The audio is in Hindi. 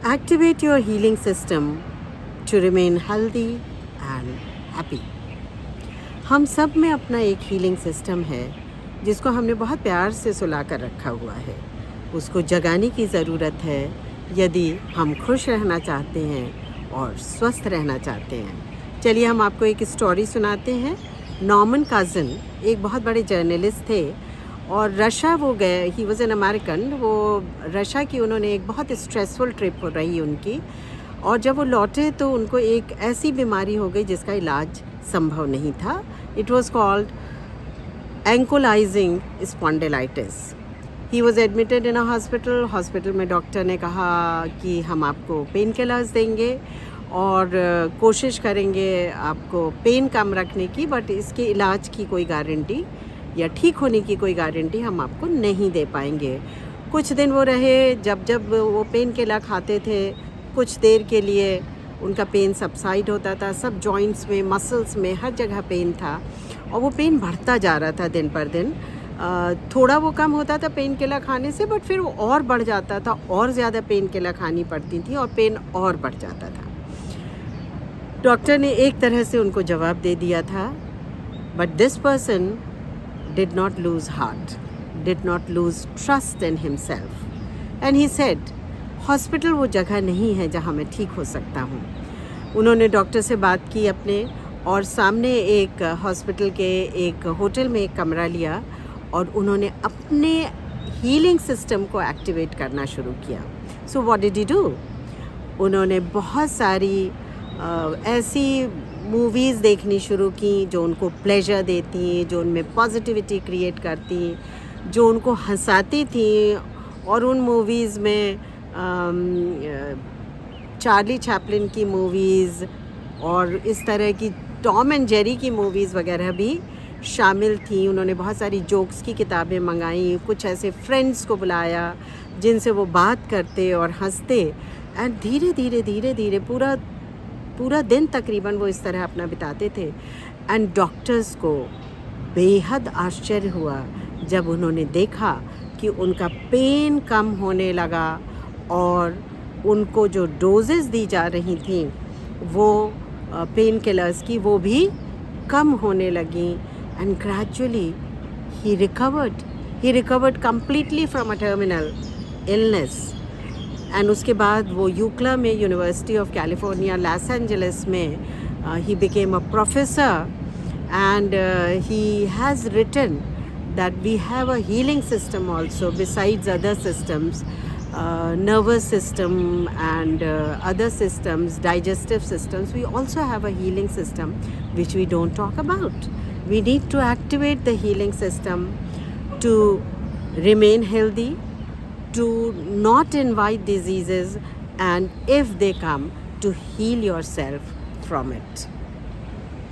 Activate your healing system to remain healthy and happy. हम सब में अपना एक हीलिंग सिस्टम है जिसको हमने बहुत प्यार से सुला कर रखा हुआ है. उसको जगाने की ज़रूरत है यदि हम खुश रहना चाहते हैं और स्वस्थ रहना चाहते हैं. चलिए हम आपको एक स्टोरी सुनाते हैं. नॉर्मन काजन एक बहुत बड़े जर्नलिस्ट थे और रशिया वो गए. He was an American. वो रशिया की उन्होंने एक बहुत स्ट्रेसफुल ट्रिप रही उनकी, और जब वो लौटे तो उनको एक ऐसी बीमारी हो गई जिसका इलाज संभव नहीं था. It was called ankylosing spondylitis. He was admitted in a hospital में डॉक्टर ने कहा कि हम आपको पेन किलर्स देंगे और कोशिश करेंगे आपको पेन कम रखने की, बट इसके इलाज की कोई गारंटी या ठीक होने की कोई गारंटी हम आपको नहीं दे पाएंगे. कुछ दिन वो रहे. जब वो पेन किलर खाते थे कुछ देर के लिए उनका पेन सबसाइड होता था. सब जॉइंट्स में, मसल्स में, हर जगह पेन था और वो पेन बढ़ता जा रहा था दिन पर दिन. थोड़ा वो कम होता था पेन किलर खाने से, बट फिर वो और बढ़ जाता था. और ज़्यादा पेन किलर खानी पड़ती थी और पेन और बढ़ जाता था. डॉक्टर ने एक तरह से उनको जवाब दे दिया था, but this person did not lose heart, did not lose trust in himself, and he said, hospital वो जगह नहीं है जहाँ मैं ठीक हो सकता हूँ. उन्होंने डॉक्टर से बात की अपने, और सामने एक हॉस्पिटल के एक होटल में एक कमरा लिया और उन्होंने अपने हीलिंग सिस्टम को एक्टिवेट करना शुरू किया. So what did he do? उन्होंने बहुत सारी ऐसी मूवीज़ देखनी शुरू की जो उनको प्लेजर देती, जो उनमें पॉजिटिविटी क्रिएट करती, जो उनको हंसाती थी. और उन मूवीज़ में चार्ली चैपलिन की मूवीज़ और इस तरह की टॉम एंड जेरी की मूवीज़ वगैरह भी शामिल थी. उन्होंने बहुत सारी जोक्स की किताबें मंगाई. कुछ ऐसे फ्रेंड्स को बुलाया जिनसे वो बात करते और हंसते. एंड धीरे धीरे पूरा दिन तकरीबन वो इस तरह अपना बिताते थे. एंड डॉक्टर्स को बेहद आश्चर्य हुआ जब उन्होंने देखा कि उनका पेन कम होने लगा और उनको जो डोजेस दी जा रही थी वो पेन किलर्स की, वो भी कम होने लगी. And gradually he recovered completely from a terminal illness. And उसके बाद वो यूक्ला में, University of California Los Angeles में, he became a professor. And he has written that we have a healing system also besides other systems, nervous system and other systems, digestive systems. We also have a healing system which we don't talk about. We need to activate the healing system to remain healthy, to not invite diseases, and if they come, to heal yourself from it.